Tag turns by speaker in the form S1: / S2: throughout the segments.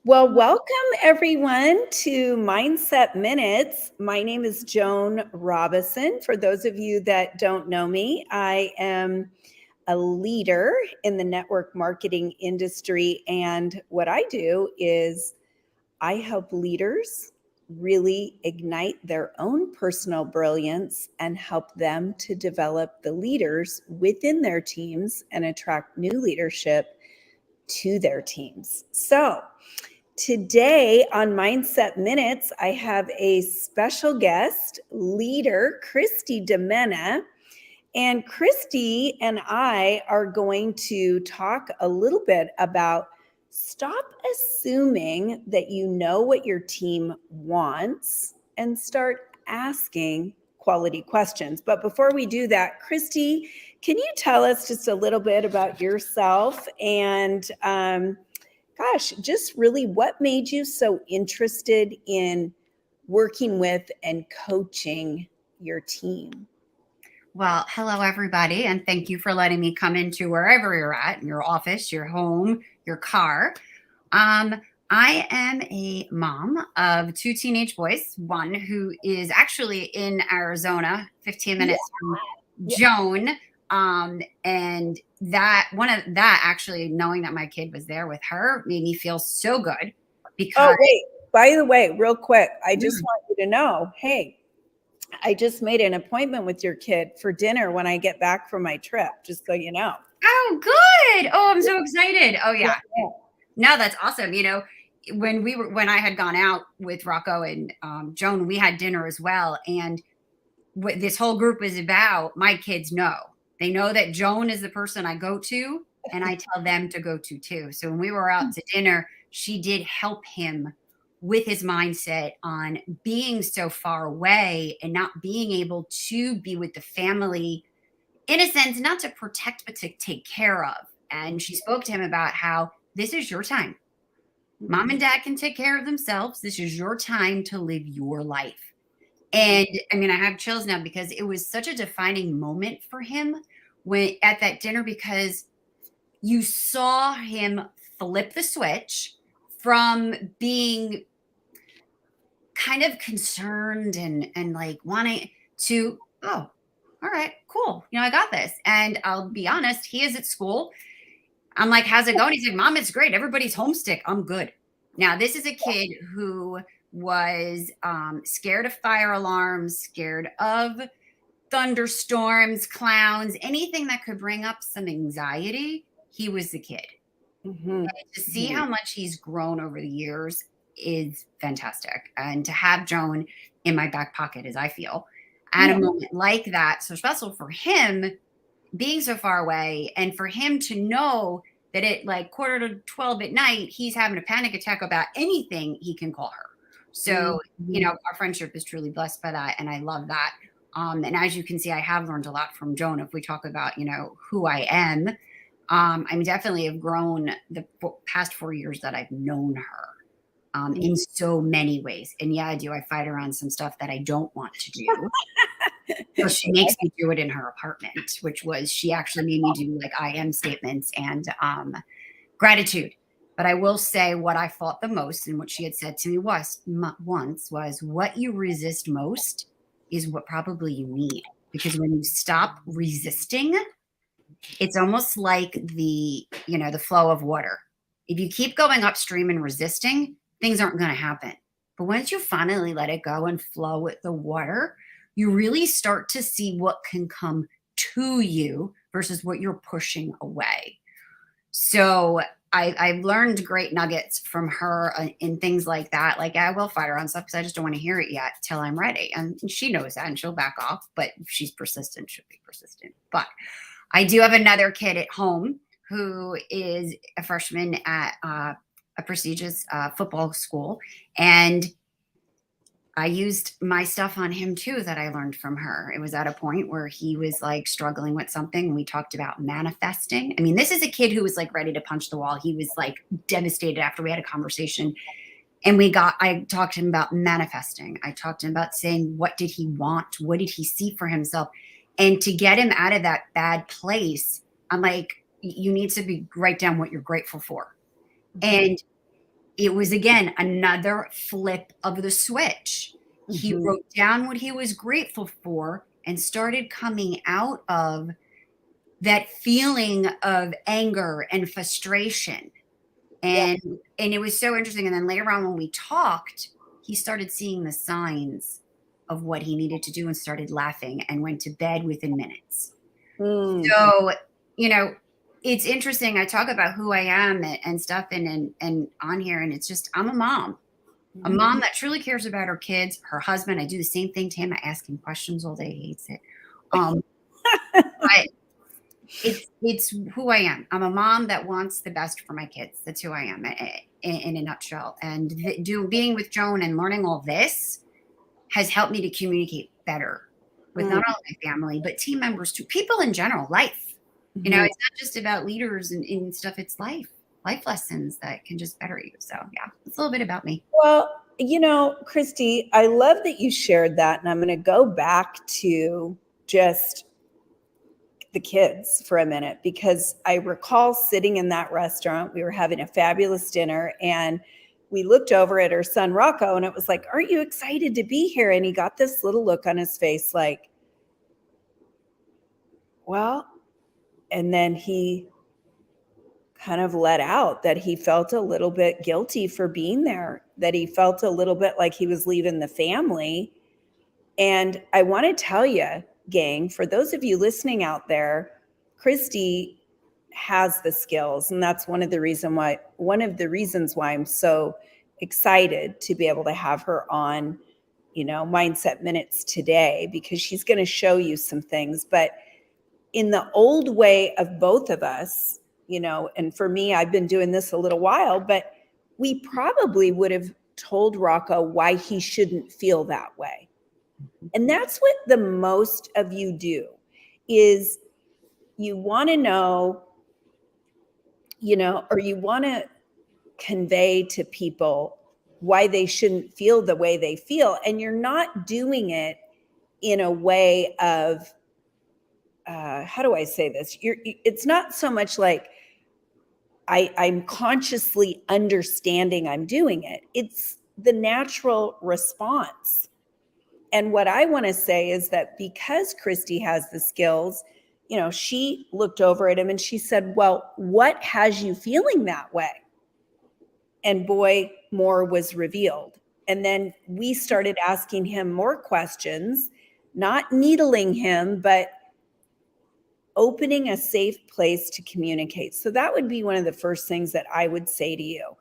S1: Well, welcome everyone to Mindset Minutes. My name is Joan Robison. For those of you that don't know me, I am a leader in the network marketing industry. And what I do is I help leaders really ignite their own personal brilliance and help them to develop the leaders within their teams and attract new leadership to their teams. So, today on Mindset Minutes, I have a special guest, leader Kristie Menna. And Kristie and I are going to talk a little bit about stop assuming that you know what your team wants and start asking quality questions. But before we do that, Kristie, can you tell us just a little bit about yourself and just really what made you so interested in working with and coaching your team?
S2: Well, hello, everybody, and thank you for letting me come into wherever you're at, your office, your home, your car. I am a mom of two teenage boys, one who is actually in Arizona, 15 minutes from Joan. And that actually knowing that my kid was there with her made me feel so good because.
S1: Oh, wait, by the way, real quick, I just want you to know, hey, I just made an appointment with your kid for dinner when I get back from my trip, just so you know.
S2: Oh, good. Oh, I'm so excited. Oh, yeah. No, that's awesome. When I had gone out with Rocco and Joan, we had dinner as well. And what this whole group is about, my kids know. They know that Joan is the person I go to, and I tell them to go to too. So when we were out to dinner, she did help him with his mindset on being so far away and not being able to be with the family, in a sense, not to protect, but to take care of. And she spoke to him about how this is your time. Mom and dad can take care of themselves. This is your time to live your life. And I mean, I have chills now because it was such a defining moment for him at that dinner, because you saw him flip the switch from being kind of concerned and like wanting to, oh, all right, cool. I got this. And I'll be honest, he is at school. I'm like, how's it going? He's like, Mom, it's great. Everybody's homesick. I'm good. Now, this is a kid who was scared of fire alarms, scared of thunderstorms, clowns, anything that could bring up some anxiety. He was the kid. And to see how much he's grown over the years is fantastic. And to have Joan in my back pocket, as I feel, at a moment like that, so special for him, being so far away, and for him to know that at like 11:45 at night, he's having a panic attack about anything, he can call her. So, our friendship is truly blessed by that. And I love that. And as you can see, I have learned a lot from Joan. If we talk about, who I am, I definitely have grown the past 4 years that I've known her in so many ways. And yeah, I fight her on some stuff that I don't want to do. So she makes me do it in her apartment, which was, she actually made me do like I am statements and gratitude. But I will say what I fought the most, and what she had said to me once was, what you resist most is what probably you need. Because when you stop resisting, it's almost like the flow of water. If you keep going upstream and resisting, things aren't going to happen. But once you finally let it go and flow with the water, you really start to see what can come to you versus what you're pushing away. So I've learned great nuggets from her in things like that. Like, I will fight her on stuff because I just don't want to hear it yet till I'm ready. And she knows that, and she'll back off. But if she's persistent, she'll be persistent. But I do have another kid at home who is a freshman at a prestigious football school. And I used my stuff on him too that I learned from her. It was at a point where he was like struggling with something. We talked about manifesting. I mean, this is a kid who was like ready to punch the wall. He was like devastated after we had a conversation. And I talked to him about manifesting. I talked to him about saying, what did he want? What did he see for himself? And to get him out of that bad place, I'm like, you need to write down what you're grateful for. And it was, again, another flip of the switch. He wrote down what he was grateful for and started coming out of that feeling of anger and frustration. And it was so interesting. And then later on when we talked, he started seeing the signs of what he needed to do and started laughing and went to bed within minutes. So, you know, it's interesting. I talk about who I am and stuff and on here, and it's just, I'm a mom that truly cares about her kids, her husband. I do the same thing to him. I ask him questions all day. He hates it. But it's who I am. I'm a mom that wants the best for my kids. That's who I am in a nutshell. And being with Joan and learning all this has helped me to communicate better with not only my family, but team members too, people in general, life. You know, it's not just about leaders and stuff. It's life lessons that can just better you. So yeah, it's a little bit about me.
S1: Well, you know, Kristie, I love that you shared that. And I'm going to go back to just the kids for a minute, because I recall sitting in that restaurant. We were having a fabulous dinner and we looked over at our son Rocco and it was like, aren't you excited to be here? And he got this little look on his face like, well, and then he kind of let out that he felt a little bit guilty for being there, that he felt a little bit like he was leaving the family. And I want to tell you, gang, for those of you listening out there, Kristie has the skills. And that's one of the reasons why I'm so excited to be able to have her on, you know, Mindset Minutes today, because she's going to show you some things. But in the old way of both of us, you know, and for me, I've been doing this a little while, but we probably would have told Rocco why he shouldn't feel that way. And that's what the most of you do, is you want to know, you know, or you want to convey to people why they shouldn't feel the way they feel. And you're not doing it in a way of, how do I say this? It's not so much like I'm consciously understanding I'm doing it. It's the natural response. And what I want to say is that because Kristie has the skills, you know, she looked over at him and she said, well, what has you feeling that way? And boy, more was revealed. And then we started asking him more questions, not needling him, but opening a safe place to communicate. So that would be one of the first things that I would say to you.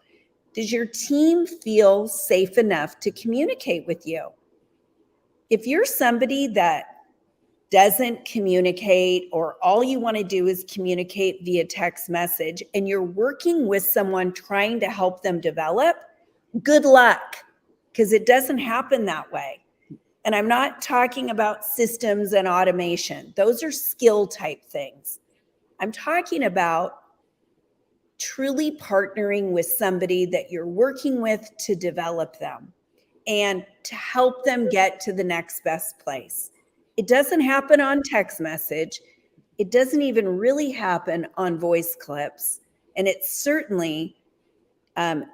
S1: Does your team feel safe enough to communicate with you? If you're somebody that doesn't communicate, or all you want to do is communicate via text message, and you're working with someone trying to help them develop, good luck, because it doesn't happen that way. And I'm not talking about systems and automation. Those are skill type things. I'm talking about truly partnering with somebody that you're working with to develop them and to help them get to the next best place. It doesn't happen on text message. It doesn't even really happen on voice clips. And it certainly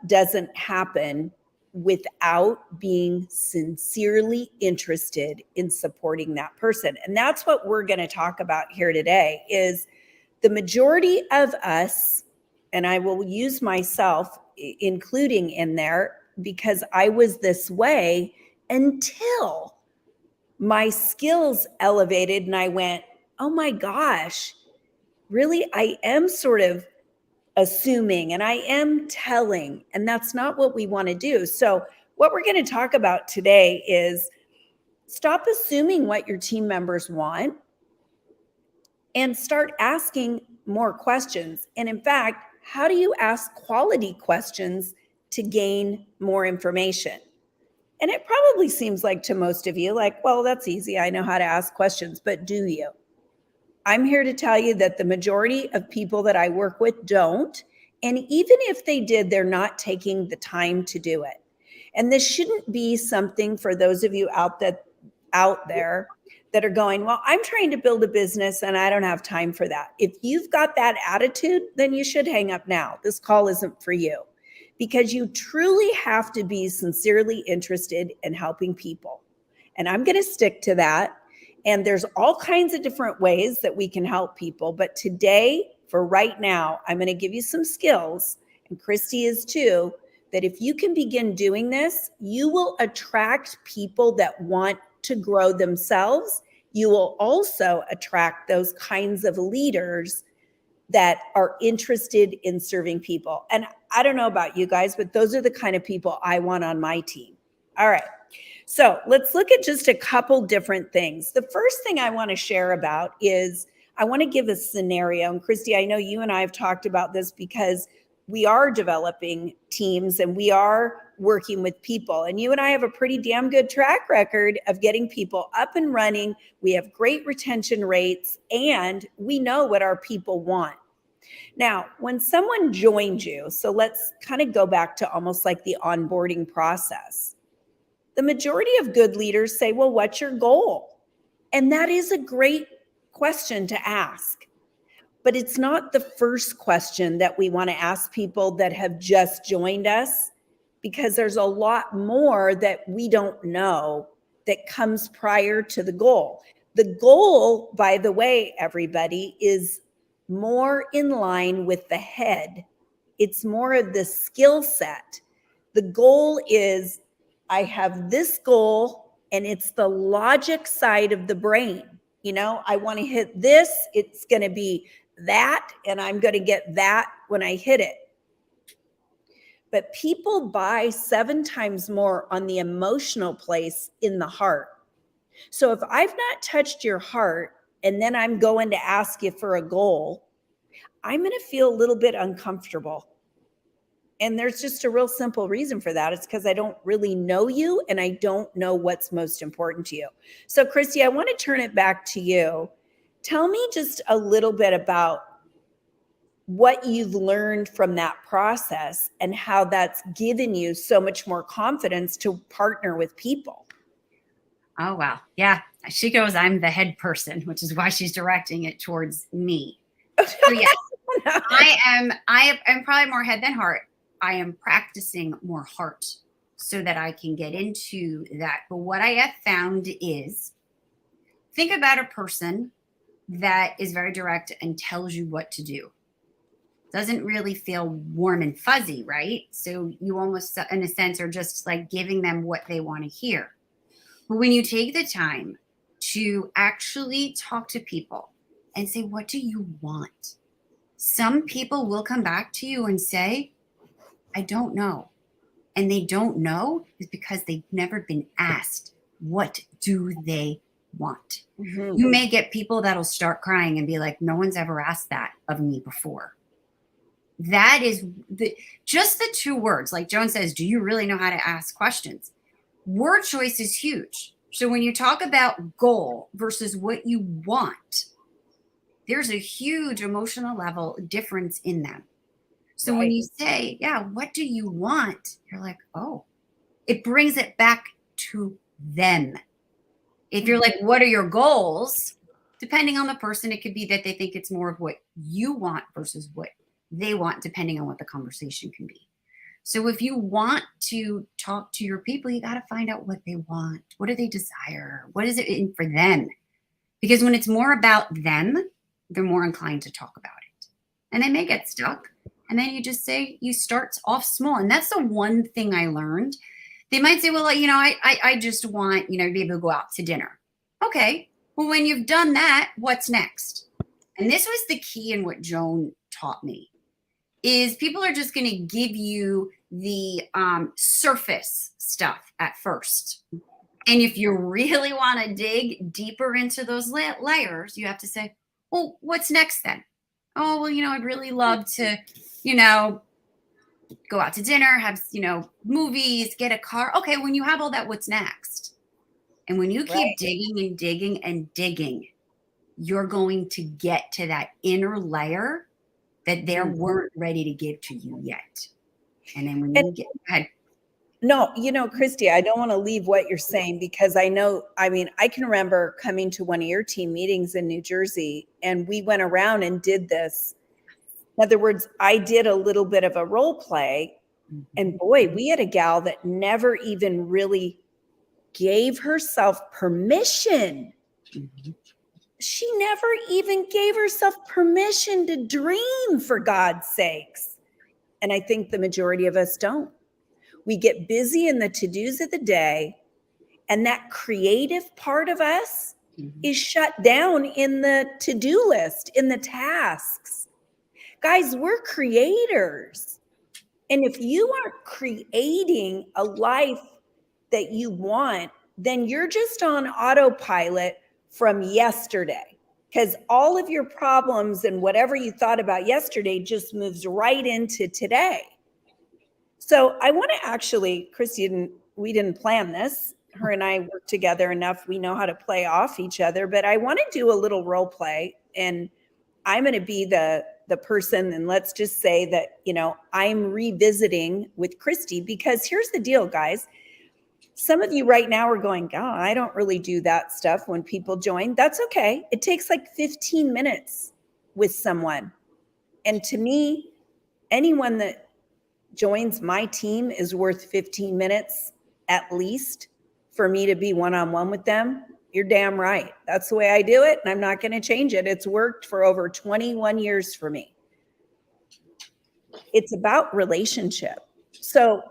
S1: doesn't happen without being sincerely interested in supporting that person. And that's what we're going to talk about here today, is the majority of us, and I will use myself including in there, because I was this way until my skills elevated and I went, oh my gosh, really, I am sort of assuming and I am telling, and that's not what we want to do. So what we're going to talk about today is stop assuming what your team members want and start asking more questions. And in fact, how do you ask quality questions to gain more information? And it probably seems like to most of you, like, well, that's easy. I know how to ask questions, but do you? I'm here to tell you that the majority of people that I work with don't. And even if they did, they're not taking the time to do it. And this shouldn't be something for those of you out there that are going, well, I'm trying to build a business and I don't have time for that. If you've got that attitude, then you should hang up now. This call isn't for you. because you truly have to be sincerely interested in helping people. And I'm going to stick to that. And there's all kinds of different ways that we can help people. But today, for right now, I'm going to give you some skills, and Kristie is too, that if you can begin doing this, you will attract people that want to grow themselves. You will also attract those kinds of leaders that are interested in serving people. And I don't know about you guys, but those are the kind of people I want on my team. All right. So let's look at just a couple different things. The first thing I want to share about is I want to give a scenario. And Kristie, I know you and I have talked about this because we are developing teams and we are working with people. And you and I have a pretty damn good track record of getting people up and running. We have great retention rates and we know what our people want. Now, when someone joins you, so let's kind of go back to almost like the onboarding process. The majority of good leaders say, well, what's your goal? And that is a great question to ask. But it's not the first question that we want to ask people that have just joined us, because there's a lot more that we don't know that comes prior to the goal. The goal, by the way, everybody, is more in line with the head. It's more of the skill set. The goal is, I have this goal, and it's the logic side of the brain. You know, I want to hit this, it's going to be that, and I'm going to get that when I hit it. But people buy 7 times more on the emotional place in the heart. So if I've not touched your heart and then I'm going to ask you for a goal, I'm going to feel a little bit uncomfortable. And there's just a real simple reason for that. It's because I don't really know you and I don't know what's most important to you. So Kristie, I want to turn it back to you. Tell me just a little bit about what you've learned from that process and how that's given you so much more confidence to partner with people.
S2: Oh, wow. Yeah. She goes, I'm the head person, which is why she's directing it towards me. So yeah, I am probably more head than heart. I am practicing more heart so that I can get into that. But what I have found is, think about a person that is very direct and tells you what to do. Doesn't really feel warm and fuzzy, right? So you almost, in a sense, are just like giving them what they want to hear. But when you take the time to actually talk to people and say, what do you want? Some people will come back to you and say, I don't know. And they don't know is because they've never been asked, what do they want? Mm-hmm. You may get people that'll start crying and be like, no one's ever asked that of me before. That is just the 2 words. Like Joan says, do you really know how to ask questions? Word choice is huge. So when you talk about goal versus what you want, there's a huge emotional level difference in them. So when you say, yeah, what do you want? You're like, oh, it brings it back to them. If you're like, what are your goals? Depending on the person, it could be that they think it's more of what you want versus what they want, depending on what the conversation can be. So if you want to talk to your people, you got to find out what they want. What do they desire? What is it in for them? Because when it's more about them, they're more inclined to talk about it. And they may get stuck. And then you just say, you start off small. And that's the one thing I learned. They might say, well, you know, I just want, you know, to be able to go out to dinner. Okay. Well, when you've done that, what's next? And this was the key in what Joan taught me, is people are just going to give you the surface stuff at first. And if you really want to dig deeper into those layers, you have to say, well, what's next then? Oh, well, you know, I'd really love to, you know, go out to dinner, have, you know, movies, get a car. Okay, when you have all that, what's next? And when you keep digging and digging and digging, you're going to get to that inner layer that they weren't ready to give to you yet. And then when you get ahead.
S1: No, you know, Kristie, I don't want to leave what you're saying, because I know, I mean, I can remember coming to one of your team meetings in New Jersey, and we went around and did this. In other words, I did a little bit of a role play And boy, we had a gal that never even really gave herself permission. She never even gave herself permission to dream, for God's sakes. And I think the majority of us don't. We get busy in the to-dos of the day, and that creative part of us is shut down in the to-do list, in the tasks. Guys, we're creators. And if you aren't creating a life that you want, then you're just on autopilot from yesterday, because all of your problems and whatever you thought about yesterday just moves right into today. So I want to actually, Kristie, we didn't plan this. Her and I work together enough. We know how to play off each other, but I want to do a little role play, and I'm going to be the person. And let's just say that, I'm revisiting with Kristie, because here's the deal, guys. Some of you right now are going, oh, I don't really do that stuff when people join. That's okay. It takes like 15 minutes with someone. And to me, anyone that joins my team is worth 15 minutes at least for me to be one-on-one with them. You're damn right. That's the way I do it, and I'm not going to change it. It's worked for over 21 years for me. It's about relationship. So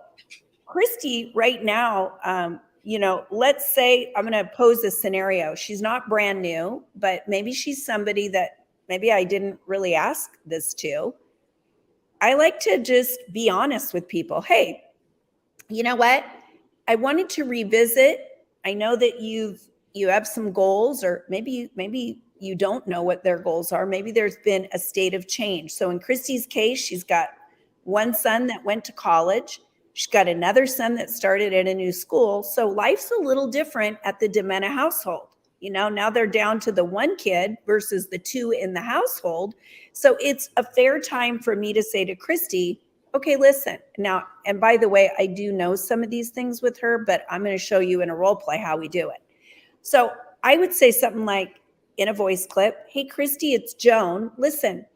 S1: Kristie right now, let's say I'm going to pose a scenario. She's not brand new, but maybe she's somebody that maybe I didn't really ask this to. I like to just be honest with people. Hey, you know what? I wanted to revisit. I know that you have some goals, or maybe you don't know what their goals are. Maybe there's been a state of change. So in Kristie's case, she's got one son that went to college. She's got another son that started at a new school. So life's a little different at the Menna household. Now they're down to the one kid versus the two in the household. So it's a fair time for me to say to Kristie, okay, listen now. And by the way, I do know some of these things with her, but I'm going to show you in a role play how we do it. So I would say something like in a voice clip, hey, Kristie, it's Joan. Listen,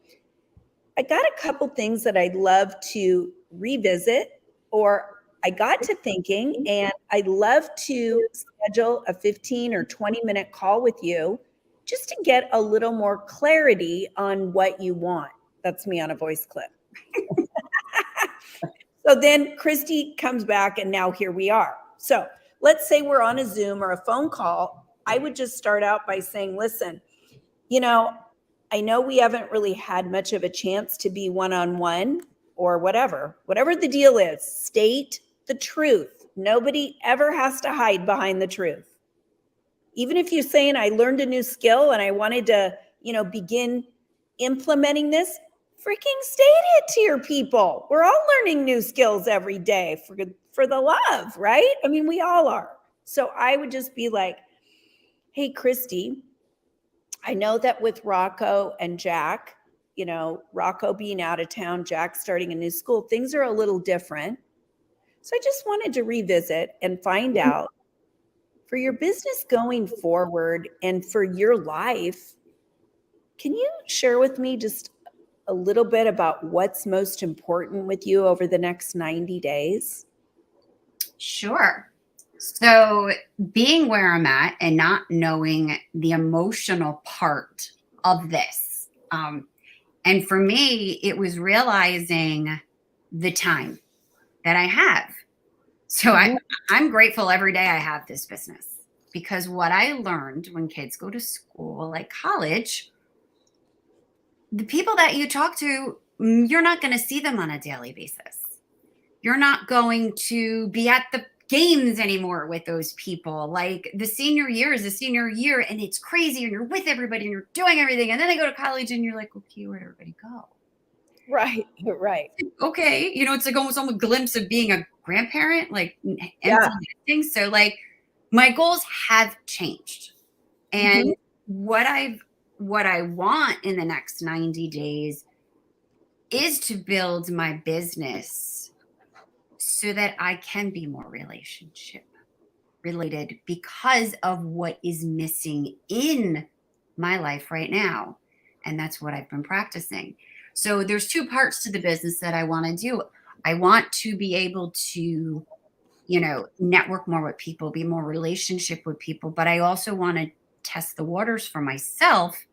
S1: I got a couple things that I'd love to revisit, or I got to thinking, and I'd love to schedule a 15 or 20-minute call with you just to get a little more clarity on what you want. That's me on a voice clip. So then Kristie comes back, and now here we are. So let's say we're on a Zoom or a phone call. I would just start out by saying, listen, I know we haven't really had much of a chance to be one-on-one, or whatever the deal is. State the truth. Nobody ever has to hide behind the truth. Even if you're saying, I learned a new skill and I wanted to, begin implementing this, freaking state it to your people. We're all learning new skills every day for the love, right? I mean, we all are. So I would just be like, hey, Kristie, I know that with Rocco and Jack, Rocco being out of town, Jack starting a new school, things are a little different. So I just wanted to revisit and find out, for your business going forward and for your life, can you share with me just a little bit about what's most important with you over the next 90 days?
S2: Sure. So being where I'm at and not knowing the emotional part of this. And for me, it was realizing the time that I have. So I'm grateful every day I have this business, because what I learned when kids go to school, like college, the people that you talk to, you're not going to see them on a daily basis. You're not going to be at the games anymore with those people. Like the senior year is a senior year, and it's crazy, and you're with everybody and you're doing everything. And then they go to college and you're like, okay, where'd everybody go?
S1: Right.
S2: Okay. It's like almost a glimpse of being a grandparent, like empty things. So like my goals have changed. And what I want in the next 90 days is to build my business so that I can be more relationship related, because of what is missing in my life right now. And that's what I've been practicing. So there's two parts to the business that I want to do. I want to be able to, network more with people, be more relationship with people, but I also want to test the waters for myself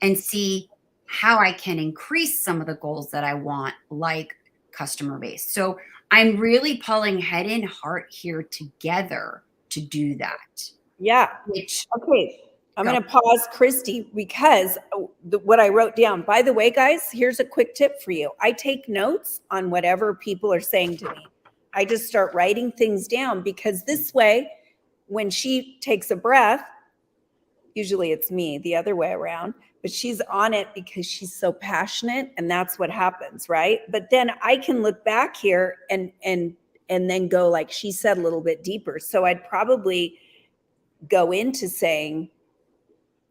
S2: and see how I can increase some of the goals that I want, like customer base. So I'm really pulling head and heart here together to do that.
S1: Yeah.
S2: Which,
S1: okay. I'm going to pause, Kristie, because what I wrote down, by the way, guys, here's a quick tip for you. I take notes on whatever people are saying to me. I just start writing things down, because this way, when she takes a breath, usually it's me the other way around, but she's on it because she's so passionate, and that's what happens, right? But then I can look back here and then go, like she said, a little bit deeper. So I'd probably go into saying,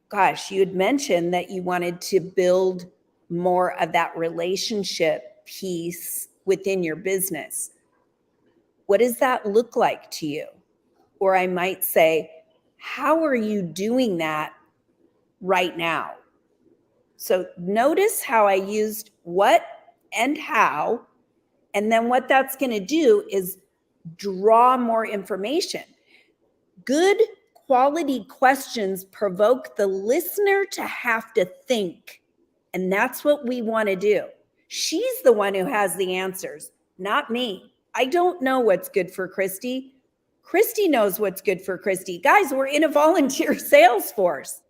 S1: gosh, you had mentioned that you wanted to build more of that relationship piece within your business. What does that look like to you? Or I might say, how are you doing that right now? So notice how I used what and how, and then what that's going to do is draw more information. Good quality questions provoke the listener to have to think. And that's what we want to do. She's the one who has the answers, not me. I don't know what's good for Kristie. Kristie knows what's good for Kristie. Guys, we're in a volunteer sales force.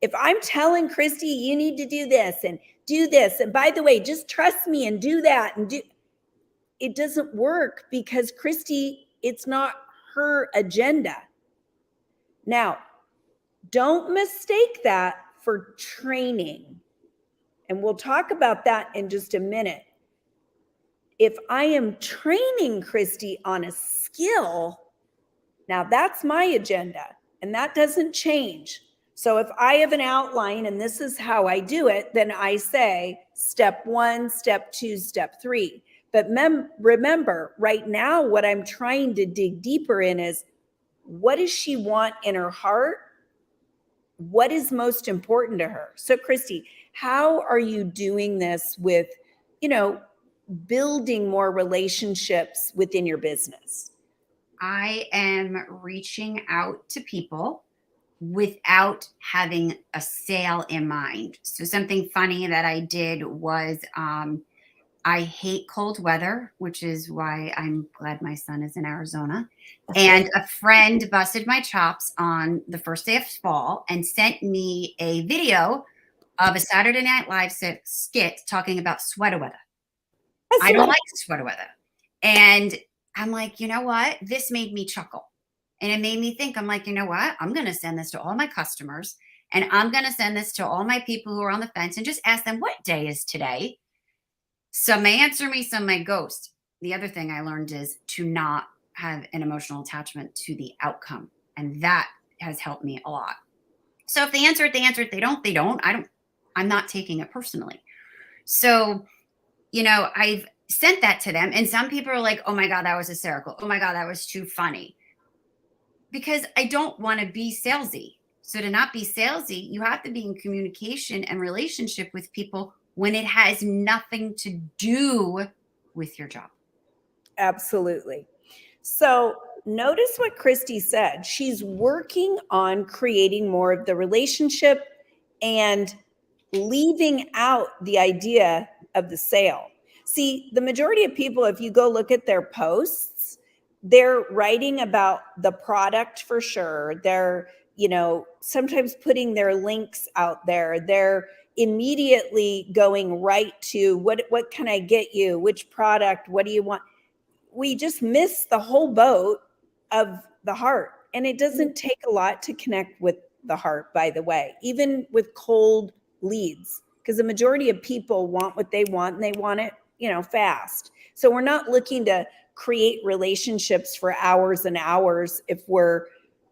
S1: If I'm telling Kristie, you need to do this and do this, and by the way, just trust me and do that and do, it doesn't work, because Kristie, it's not her agenda. Now, don't mistake that for training. And we'll talk about that in just a minute. If I am training Kristie on a skill, now that's my agenda, and that doesn't change. So if I have an outline and this is how I do it, then I say step 1, step 2, step 3. But remember, right now, what I'm trying to dig deeper in is, what does she want in her heart? What is most important to her? So Kristie, how are you doing this with, building more relationships within your business?
S2: I am reaching out to people without having a sale in mind. So something funny that I did was, I hate cold weather, which is why I'm glad my son is in Arizona. And a friend busted my chops on the first day of fall and sent me a video of a Saturday Night Live skit talking about sweater weather. I don't like sweater weather. And I'm like, you know what? This made me chuckle. And it made me think, I'm like, you know what? I'm going to send this to all my customers, and I'm going to send this to all my people who are on the fence and just ask them, what day is today? Some may answer me, some may ghost. The other thing I learned is to not have an emotional attachment to the outcome. And that has helped me a lot. So if they answer it, they answer it. They don't, they don't. I'm not taking it personally. So, I've sent that to them. And some people are like, oh my God, that was hysterical. Oh my God, that was too funny. Because I don't want to be salesy. So to not be salesy, you have to be in communication and relationship with people when it has nothing to do with your job.
S1: Absolutely. So notice what Kristie said. She's working on creating more of the relationship and leaving out the idea of the sale. See, the majority of people, if you go look at their posts, they're writing about the product for sure. They're, sometimes putting their links out there. They're immediately going right to what can I get you? Which product? What do you want? We just miss the whole boat of the heart. And it doesn't take a lot to connect with the heart, by the way, even with cold leads, because the majority of people want what they want, and they want it, fast. So we're not looking to create relationships for hours and hours if we're,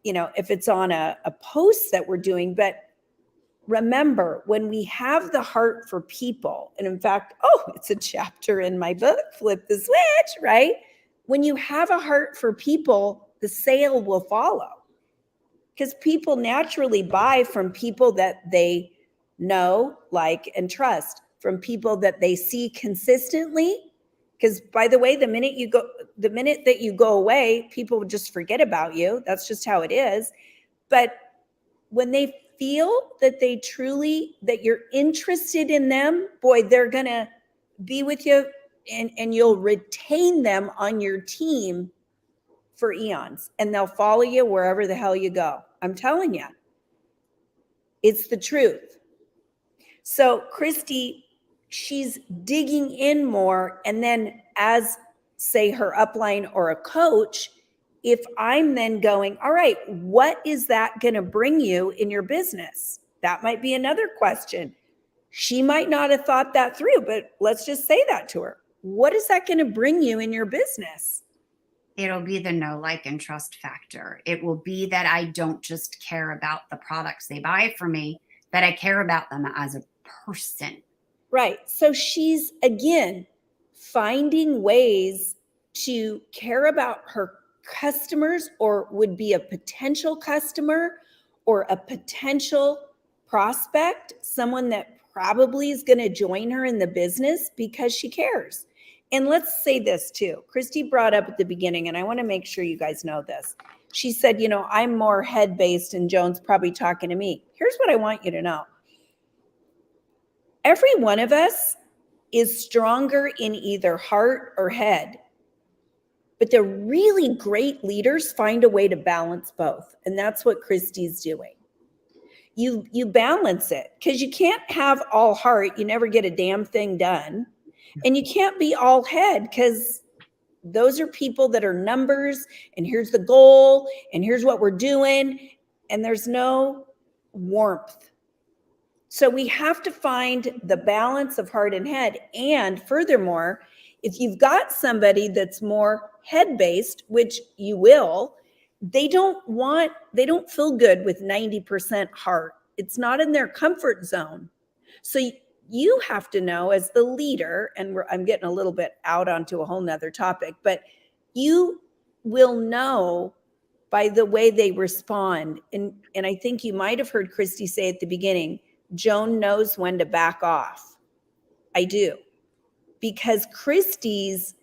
S1: if it's on a post that we're doing. But remember, when we have the heart for people, and in fact, it's a chapter in my book, Flip the Switch, right? When you have a heart for people, the sale will follow, because people naturally buy from people that they know, like, and trust, from people that they see consistently Because by the way, the minute that you go away, people just forget about you. That's just how it is. But when they feel that that you're interested in them, boy, they're going to be with you, and you'll retain them on your team for eons, and they'll follow you wherever the hell you go. I'm telling you, it's the truth. So Kristie, she's digging in more, and then as, say, her upline or a coach, if I'm then going, all right, what is that going to bring you in your business? That might be another question. She might not have thought that through, but let's just say that to her. What is that going to bring you in your business?
S2: It'll be the know, like, and trust factor. It will be that I don't just care about the products they buy from me, that I care about them as a person.
S1: Right. So she's, again, finding ways to care about her customers, or would be a potential customer or a potential prospect, someone that probably is going to join her in the business because she cares. And let's say this too. Kristie brought up at the beginning, and I want to make sure you guys know this. She said, I'm more head-based and Joan's probably talking to me. Here's what I want you to know. Every one of us is stronger in either heart or head. But the really great leaders find a way to balance both. And that's what Kristie's doing. You balance it, because you can't have all heart. You never get a damn thing done. And you can't be all head, because those are people that are numbers, and here's the goal, and here's what we're doing. And there's no warmth. So we have to find the balance of heart and head. And furthermore, if you've got somebody that's more head-based, which you will, they don't feel good with 90% heart. It's not in their comfort zone. So you have to know, as the leader, and I'm getting a little bit out onto a whole nother topic, but you will know by the way they respond. And I think you might have heard Kristie say at the beginning, Joan knows when to back off. I do. Because Kristie's,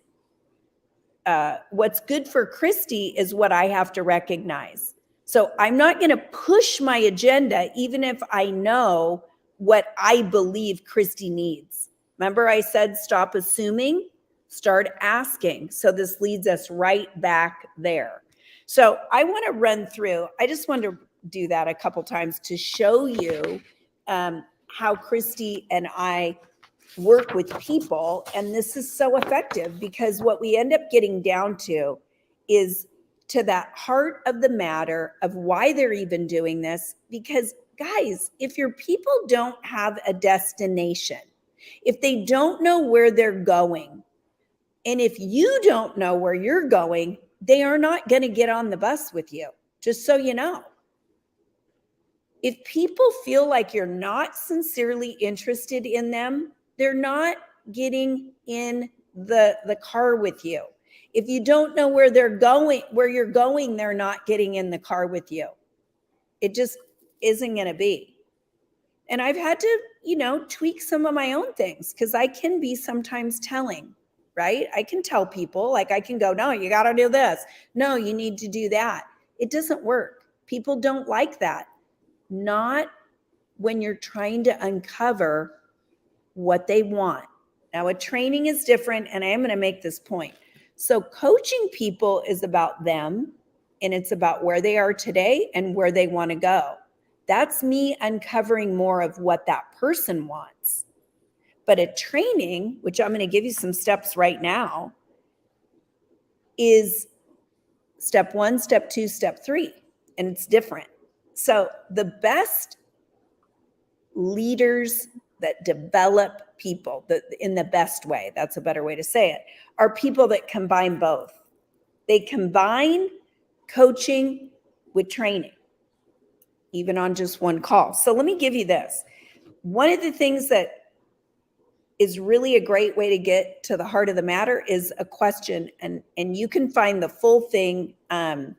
S1: what's good for Kristie is what I have to recognize. So I'm not going to push my agenda, even if I know what I believe Kristie needs. Remember, I said stop assuming, start asking. So this leads us right back there. So I want to run through, I just want to do that a couple times to show you how Kristie and I work with people. And this is so effective, because what we end up getting down to is to that heart of the matter of why they're even doing this. Because guys, if your people don't have a destination, if they don't know where they're going, and if you don't know where you're going, they are not going to get on the bus with you, just so you know. If people feel like you're not sincerely interested in them, they're not getting in the car with you. If you don't know where you're going, they're not getting in the car with you. It just isn't going to be. And I've had to, tweak some of my own things, because I can be sometimes telling, right? I can tell people, like I can go, no, you got to do this. No, you need to do that. It doesn't work. People don't like that. Not when you're trying to uncover what they want. Now, a training is different, and I am going to make this point. So coaching people is about them, and it's about where they are today and where they want to go. That's me uncovering more of what that person wants. But a training, which I'm going to give you some steps right now, is step 1, step 2, step 3, and it's different. So the best leaders that develop people in the best way, that's a better way to say it, are people that combine both. They combine coaching with training, even on just one call. So let me give you this. One of the things that is really a great way to get to the heart of the matter is a question, and you can find the full thing. I'm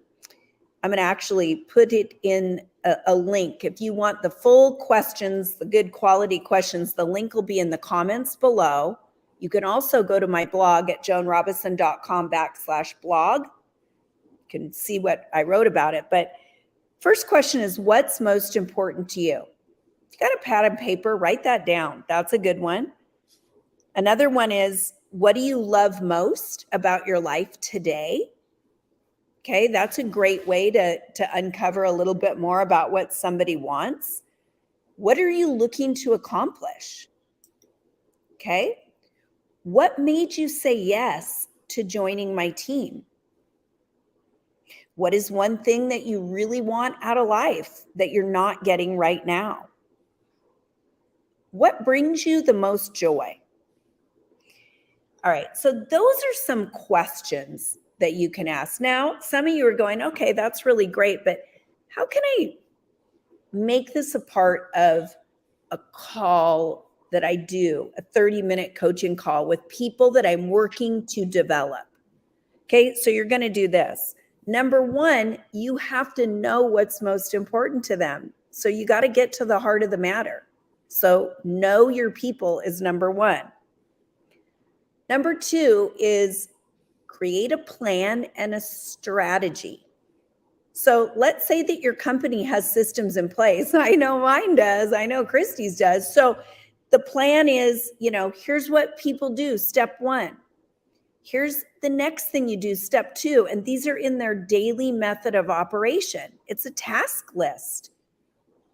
S1: going to actually put it in a link. If you want the full questions, the good quality questions, the link will be in the comments below. You can also go to my blog at joanrobison.com/blog. You can see what I wrote about it. But first question is, what's most important to you? If you got a pad and paper, write that down. That's a good one. Another one is, what do you love most about your life today? Okay, that's a great way to uncover a little bit more about what somebody wants. What are you looking to accomplish? Okay, what made you say yes to joining my team? What is one thing that you really want out of life that you're not getting right now? What brings you the most joy? All right, so those are some questions that you can ask. Now, some of you are going, okay, that's really great, but how can I make this a part of a call that I do, a 30-minute coaching call with people that I'm working to develop? Okay, so you're going to do this. Number one, you have to know what's most important to them. So you got to get to the heart of the matter. So know your people is number one. Number two is create a plan and a strategy. So let's say that your company has systems in place. I know mine does. I know Kristie's does. So the plan is, here's what people do. Step one. Here's the next thing you do, step two. And these are in their daily method of operation. It's a task list.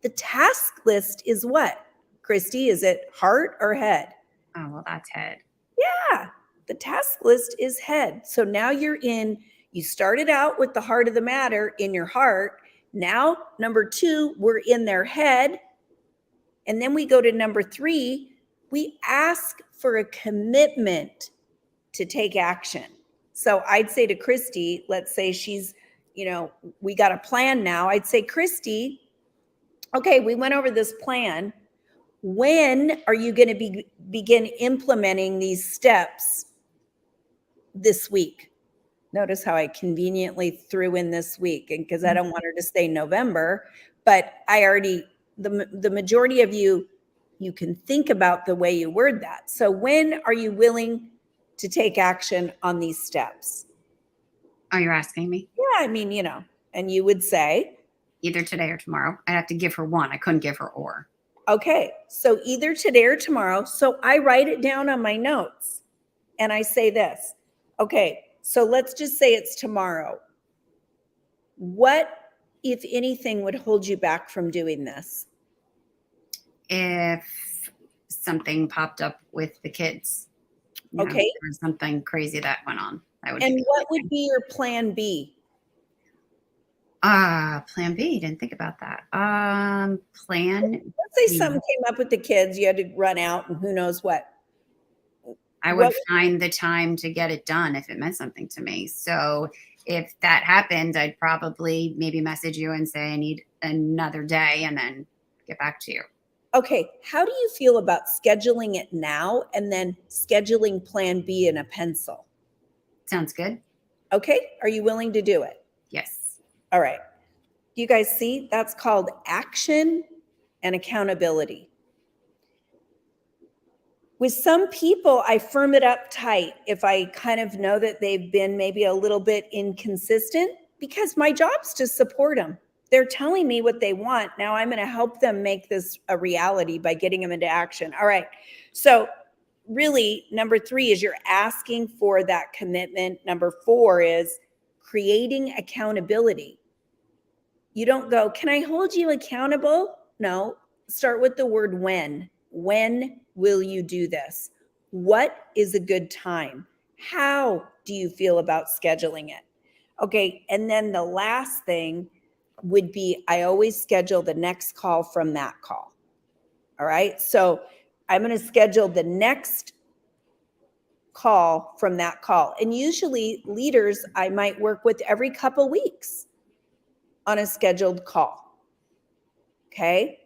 S1: The task list is what, Kristie? Is it heart or head?
S2: Oh, well, that's head.
S1: Yeah, the task list is head. So now you started out with the heart of the matter in your heart. Now, number two, we're in their head. And then we go to number three, we ask for a commitment to take action. So I'd say to Kristie, let's say she's, we got a plan now. I'd say, Kristie, okay, we went over this plan. When are you going to begin implementing these steps this week? Notice how I conveniently threw in this week, and because I don't want her to say November, but the majority of you can think about the way you word that. So when are you willing to take action on these steps?
S2: Oh, you're asking me?
S1: Yeah, I mean, and you would say?
S2: Either today or tomorrow. I'd have to give her one. I couldn't give her or.
S1: Okay, so either today or tomorrow. So I write it down on my notes and I say this. Okay, so let's just say it's tomorrow. What, if anything, would hold you back from doing this?
S2: If something popped up with the kids.
S1: Okay.
S2: There was something crazy that went on.
S1: And what would be your plan B?
S2: Plan B. Didn't think about that. Let's
S1: say something came up with the kids. You had to run out and who knows what.
S2: I would find the time to get it done if it meant something to me. So if that happened, I'd probably maybe message you and say I need another day and then get back to you.
S1: Okay. How do you feel about scheduling it now and then scheduling plan B in a pencil?
S2: Sounds good.
S1: Okay. Are you willing to do it?
S2: Yes.
S1: All right. You guys see, that's called action and accountability. With some people, I firm it up tight if I kind of know that they've been maybe a little bit inconsistent, because my job's to support them. They're telling me what they want. Now I'm going to help them make this a reality by getting them into action. All right. So really, number three is you're asking for that commitment. Number four is creating accountability. You don't go, can I hold you accountable? No, start with the word when. When will you do this? What is a good time? How do you feel about scheduling it? Okay, and then the last thing would be, I always schedule the next call from that call. All right, so I'm going to schedule the next call from that call. And usually leaders, I might work with every couple weeks on a scheduled call. Okay.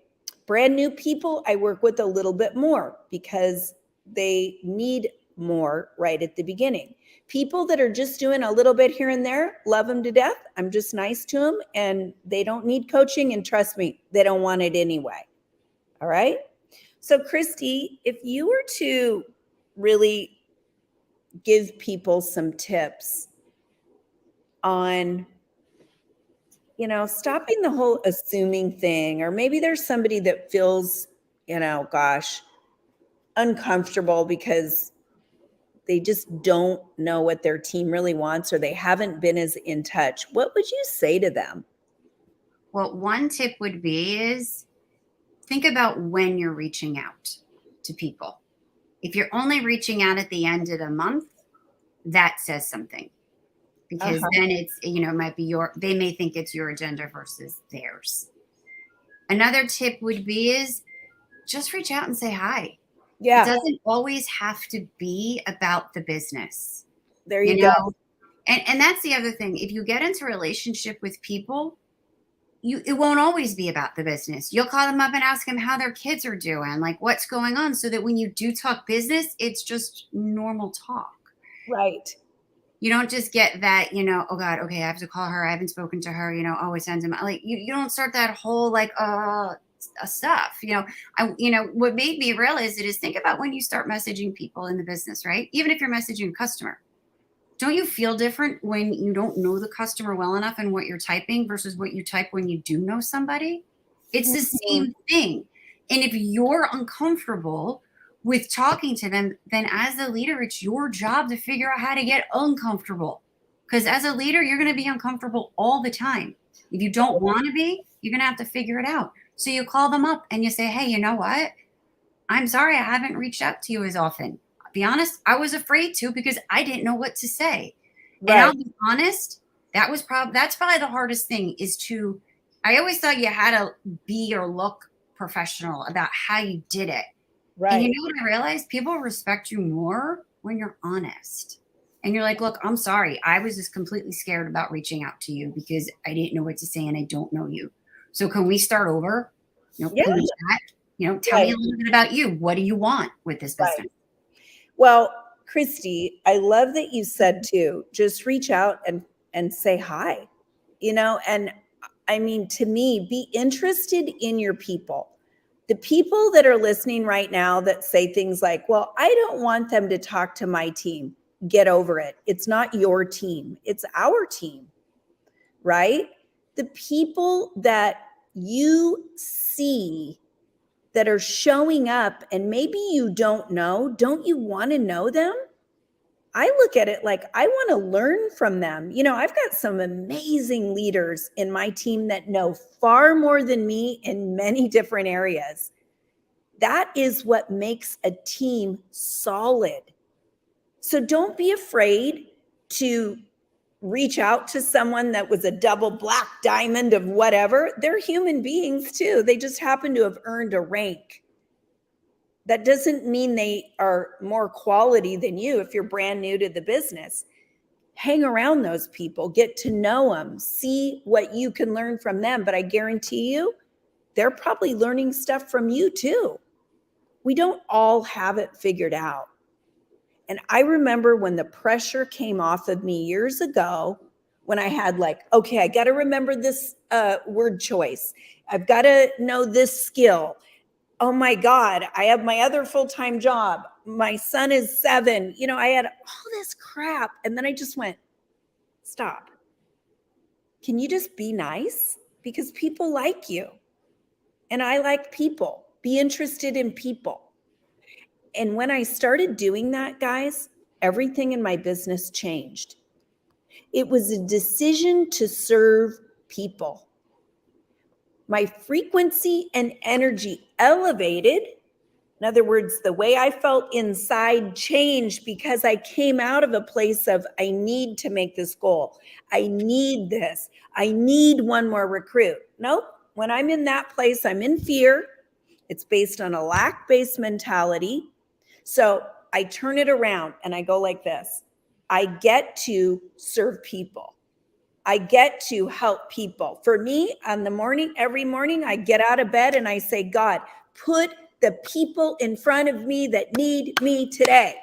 S1: Brand new people, I work with a little bit more because they need more right at the beginning. People that are just doing a little bit here and there, love them to death. I'm just nice to them and they don't need coaching. And trust me, they don't want it anyway. All right. So Kristie, if you were to really give people some tips on, stopping the whole assuming thing, or maybe there's somebody that feels, gosh, uncomfortable because they just don't know what their team really wants, or they haven't been as in touch. What would you say to them?
S2: Well, one tip would be is think about when you're reaching out to people. If you're only reaching out at the end of the month, that says something, because then it's, it might be they may think it's your agenda versus theirs. Another tip would be is just reach out and say hi.
S1: Yeah.
S2: It doesn't always have to be about the business.
S1: There you go.
S2: And that's the other thing. If you get into a relationship with people, it won't always be about the business. You'll call them up and ask them how their kids are doing, like what's going on, so that when you do talk business, it's just normal talk.
S1: Right.
S2: You don't just get that, oh God, okay, I have to call her. I haven't spoken to her, always sends them like you don't start that whole like stuff. What made me realize it is think about when you start messaging people in the business, right? Even if you're messaging a customer, don't you feel different when you don't know the customer well enough and what you're typing versus what you type when you do know somebody? It's the same thing. And if you're uncomfortable with talking to them, then as the leader, it's your job to figure out how to get uncomfortable. Because as a leader, you're going to be uncomfortable all the time. If you don't want to be, you're going to have to figure it out. So you call them up and you say, hey, you know what? I'm sorry, I haven't reached out to you as often. I'll be honest, I was afraid to because I didn't know what to say. Right. And I'll be honest, that's probably the hardest thing I always thought you had to be or look professional about how you did it. Right. And you know what I realized? People respect you more when you're honest. And you're like, look, I'm sorry. I was just completely scared about reaching out to you because I didn't know what to say and I don't know you. So can we start over? Can we chat? Tell me a little bit about you. What do you want with this business? Right.
S1: Well, Kristie, I love that you said too, just reach out and say hi, and I mean, to me, be interested in your people. The people that are listening right now that say things like, well, I don't want them to talk to my team. Get over it. It's not your team. It's our team, right? The people that you see that are showing up and maybe you don't know, don't you want to know them? I look at it like I want to learn from them. I've got some amazing leaders in my team that know far more than me in many different areas. That is what makes a team solid. So don't be afraid to reach out to someone that was a double black diamond of whatever. They're human beings too. They just happen to have earned a rank. That doesn't mean they are more quality than you if you're brand new to the business. Hang around those people, get to know them, see what you can learn from them. But I guarantee you, they're probably learning stuff from you too. We don't all have it figured out. And I remember when the pressure came off of me years ago, when I had okay, I got to remember this word choice. I've got to know this skill. Oh my God, I have my other full-time job. My son is 7. I had all this crap. And then I just went, stop. Can you just be nice? Because people like you. And I like people. Be interested in people. And when I started doing that, guys, everything in my business changed. It was a decision to serve people. My frequency and energy elevated. In other words, the way I felt inside changed because I came out of a place of, I need to make this goal. I need this. I need one more recruit. Nope. When I'm in that place, I'm in fear. It's based on a lack-based mentality. So I turn it around and I go like this. I get to serve people. I get to help people. For me, every morning, I get out of bed and I say, God, put the people in front of me that need me today.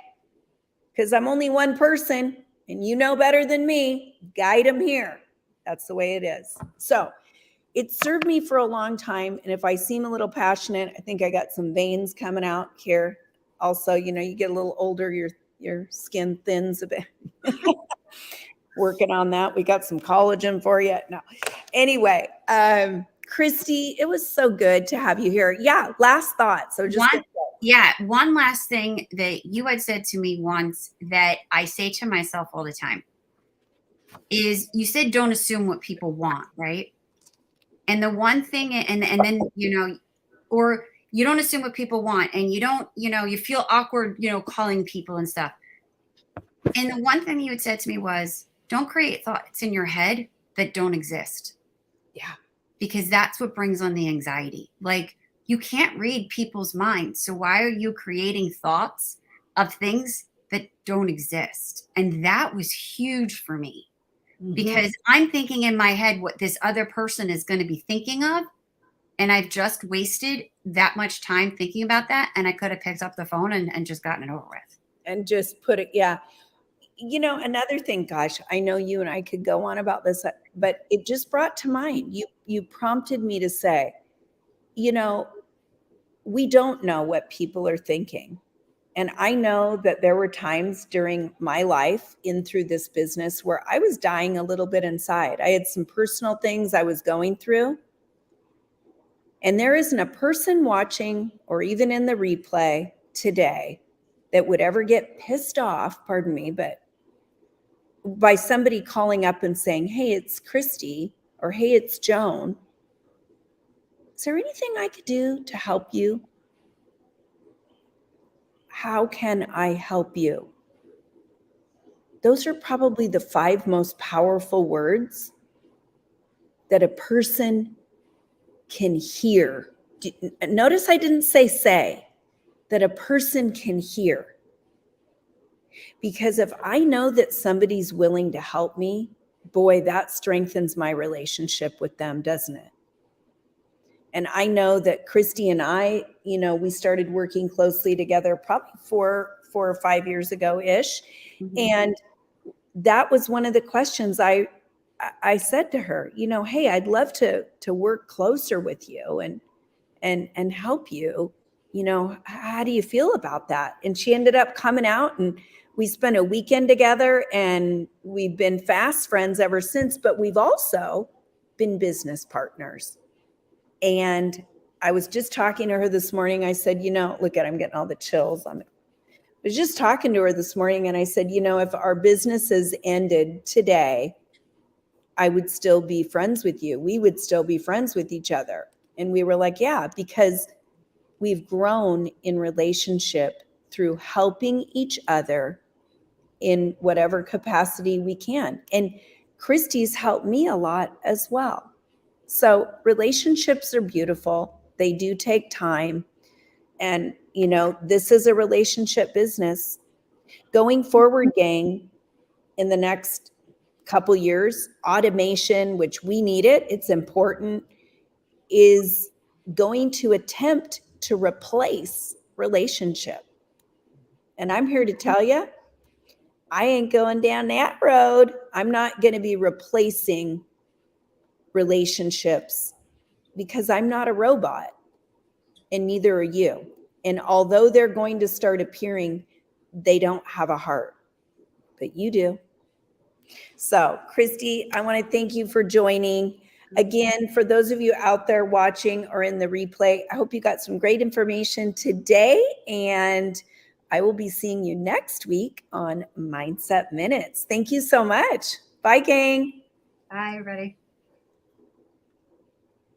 S1: Because I'm only one person and you know better than me. Guide them here. That's the way it is. So it served me for a long time. And if I seem a little passionate, I think I got some veins coming out here. also, you get a little older, your skin thins a bit. Working on that. We got some collagen for you. No. Anyway, Kristie, it was so good to have you here. Yeah, last thought. So just
S2: one last thing that you had said to me once that I say to myself all the time is you said don't assume what people want, right? And the one thing, and then, or you don't assume what people want, and you don't, you feel awkward, calling people and stuff. And the one thing you had said to me was, don't create thoughts in your head that don't exist.
S1: Yeah.
S2: Because that's what brings on the anxiety. Like, you can't read people's minds. So why are you creating thoughts of things that don't exist? And that was huge for me. Because I'm thinking in my head what this other person is going to be thinking of. And I've just wasted that much time thinking about that. And I could have picked up the phone and just gotten it over with.
S1: And just put it, yeah. Another thing, gosh, I know you and I could go on about this, but it just brought to mind, you prompted me to say, we don't know what people are thinking. And I know that there were times during my life through this business where I was dying a little bit inside. I had some personal things I was going through. And there isn't a person watching or even in the replay today that would ever get pissed off, pardon me, but by somebody calling up and saying, hey, it's Kristie, or hey, it's Joan. Is there anything I could do to help you? How can I help you? Those are probably the 5 most powerful words that a person can hear. Notice I didn't say, that a person can hear. Because if I know that somebody's willing to help me, boy, that strengthens my relationship with them, doesn't it? And I know that Kristie and I, we started working closely together probably 4 or 5 years ago-ish. And that was one of the questions I said to her, hey, I'd love to work closer with you and help you. How do you feel about that? And she ended up coming out, and we spent a weekend together, and we've been fast friends ever since, but we've also been business partners. And I was just talking to her this morning. I said, look I'm getting all the chills. I was just talking to her this morning, and I said, if our businesses ended today, I would still be friends with you. We would still be friends with each other. And we were like, yeah, because we've grown in relationship through helping each other in whatever capacity we can. And Kristie's helped me a lot as well. So relationships are beautiful. They do take time. And, this is a relationship business. Going forward, gang, in the next couple years, automation, which we need it's important, is going to attempt to replace relationship. And I'm here to tell you, I ain't going down that road. I'm not going to be replacing relationships because I'm not a robot, and neither are you. And although they're going to start appearing, they don't have a heart, but you do. So, Kristie, I want to thank you for joining. Again, for those of you out there watching or in the replay, I hope you got some great information today, and I will be seeing you next week on Mindset Minutes. Thank you so much. Bye, gang.
S2: Bye, everybody.